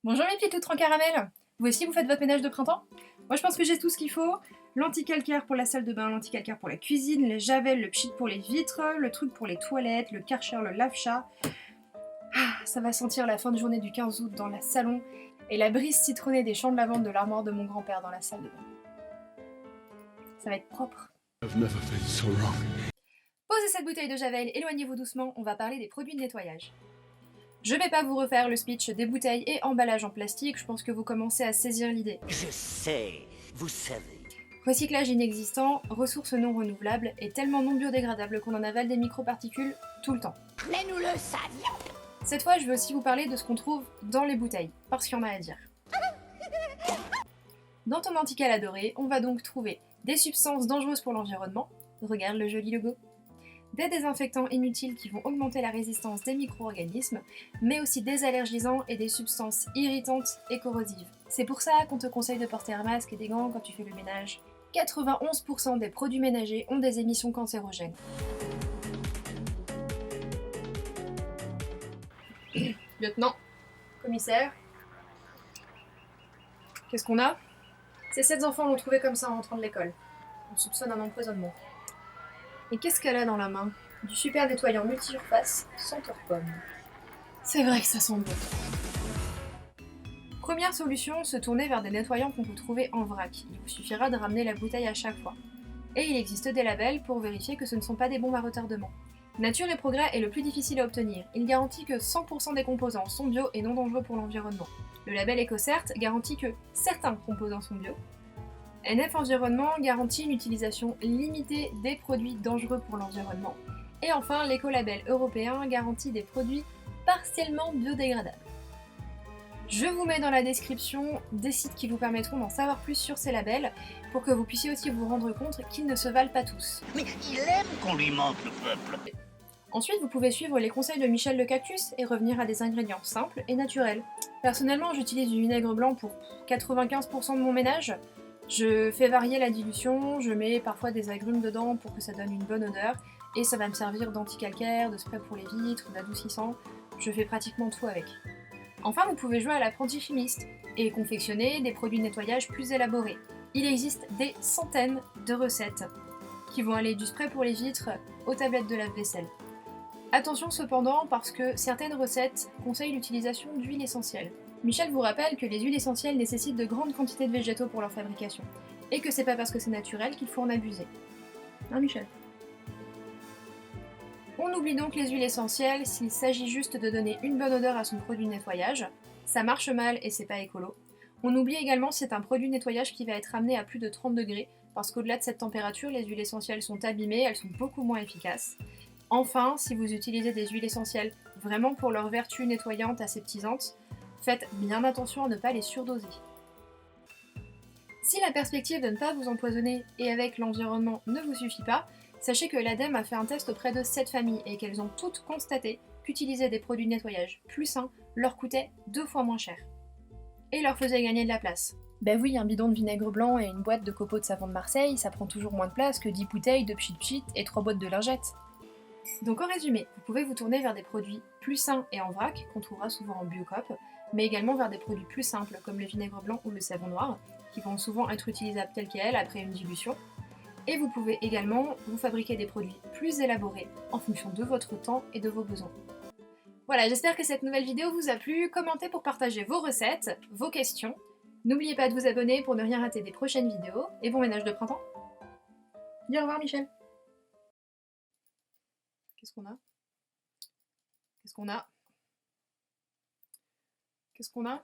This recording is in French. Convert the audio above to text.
Bonjour mes petites loutres en caramel. Vous aussi vous faites votre ménage de printemps? Moi je pense que j'ai tout ce qu'il faut. L'anti-calcaire pour la salle de bain, l'anti-calcaire pour la cuisine, les javels, le pchit pour les vitres, le truc pour les toilettes, le Karcher, le lave-chat. Ah, ça va sentir la fin de journée du 15 août dans la salon et la brise citronnée des champs de lavande de l'armoire de mon grand-père dans la salle de bain. Ça va être propre. I've never been so wrong. Posez cette bouteille de javel, éloignez-vous doucement, on va parler des produits de nettoyage. Je vais pas vous refaire le speech des bouteilles et emballages en plastique, je pense que vous commencez à saisir l'idée. Je sais, vous savez. Recyclage inexistant, ressources non renouvelables et tellement non biodégradables qu'on en avale des microparticules tout le temps. Mais nous le savions. Cette fois, je veux aussi vous parler de ce qu'on trouve dans les bouteilles, parce qu'il y en a à dire. Dans ton antical adoré, on va donc trouver des substances dangereuses pour l'environnement, regarde le joli logo, des désinfectants inutiles qui vont augmenter la résistance des micro-organismes, mais aussi des allergisants et des substances irritantes et corrosives. C'est pour ça qu'on te conseille de porter un masque et des gants quand tu fais le ménage. 91% des produits ménagers ont des émissions cancérogènes. Lieutenant, commissaire, qu'est-ce qu'on a? Ces 7 enfants l'ont trouvé comme ça en rentrant de l'école. On soupçonne un empoisonnement. Et qu'est-ce qu'elle a dans la main? Du super nettoyant multi-surface, senteur pomme. C'est vrai que ça sent bon. Première solution, se tourner vers des nettoyants qu'on peut trouver en vrac. Il vous suffira de ramener la bouteille à chaque fois. Et il existe des labels pour vérifier que ce ne sont pas des bombes à retardement. Nature et Progrès est le plus difficile à obtenir. Il garantit que 100% des composants sont bio et non dangereux pour l'environnement. Le label EcoCert garantit que certains composants sont bio. NF Environnement garantit une utilisation limitée des produits dangereux pour l'environnement. Et enfin, l'écolabel européen garantit des produits partiellement biodégradables. Je vous mets dans la description des sites qui vous permettront d'en savoir plus sur ces labels pour que vous puissiez aussi vous rendre compte qu'ils ne se valent pas tous. Mais il aime qu'on lui mente le peuple. Ensuite, vous pouvez suivre les conseils de Michel le Cactus et revenir à des ingrédients simples et naturels. Personnellement, j'utilise du vinaigre blanc pour 95% de mon ménage. Je fais varier la dilution, je mets parfois des agrumes dedans pour que ça donne une bonne odeur, et ça va me servir d'anti-calcaire, de spray pour les vitres, d'adoucissant, je fais pratiquement tout avec. Enfin, vous pouvez jouer à l'apprenti chimiste et confectionner des produits de nettoyage plus élaborés. Il existe des centaines de recettes qui vont aller du spray pour les vitres aux tablettes de lave-vaisselle. Attention cependant parce que certaines recettes conseillent l'utilisation d'huile essentielle. Michel vous rappelle que les huiles essentielles nécessitent de grandes quantités de végétaux pour leur fabrication, et que c'est pas parce que c'est naturel qu'il faut en abuser. Hein Michel? On oublie donc les huiles essentielles s'il s'agit juste de donner une bonne odeur à son produit de nettoyage. Ça marche mal et c'est pas écolo. On oublie également si c'est un produit de nettoyage qui va être amené à plus de 30 degrés, parce qu'au-delà de cette température, les huiles essentielles sont abîmées, elles sont beaucoup moins efficaces. Enfin, si vous utilisez des huiles essentielles vraiment pour leur vertu nettoyante aseptisante, faites bien attention à ne pas les surdoser. Si la perspective de ne pas vous empoisonner et avec l'environnement ne vous suffit pas, sachez que l'ADEME a fait un test auprès de 7 familles et qu'elles ont toutes constaté qu'utiliser des produits de nettoyage plus sains leur coûtait 2 fois moins cher. Et leur faisait gagner de la place. Ben oui, un bidon de vinaigre blanc et une boîte de copeaux de savon de Marseille, ça prend toujours moins de place que 10 bouteilles de pchit-pchit et 3 boîtes de lingettes. Donc en résumé, vous pouvez vous tourner vers des produits plus sains et en vrac, qu'on trouvera souvent en Biocop, mais également vers des produits plus simples comme le vinaigre blanc ou le savon noir, qui vont souvent être utilisables tels quels après une dilution. Et vous pouvez également vous fabriquer des produits plus élaborés en fonction de votre temps et de vos besoins. Voilà, j'espère que cette nouvelle vidéo vous a plu. Commentez pour partager vos recettes, vos questions. N'oubliez pas de vous abonner pour ne rien rater des prochaines vidéos. Et bon ménage de printemps. Dis au revoir Michel. Qu'est-ce qu'on a? Qu'est-ce qu'on a? Qu'est-ce qu'on a?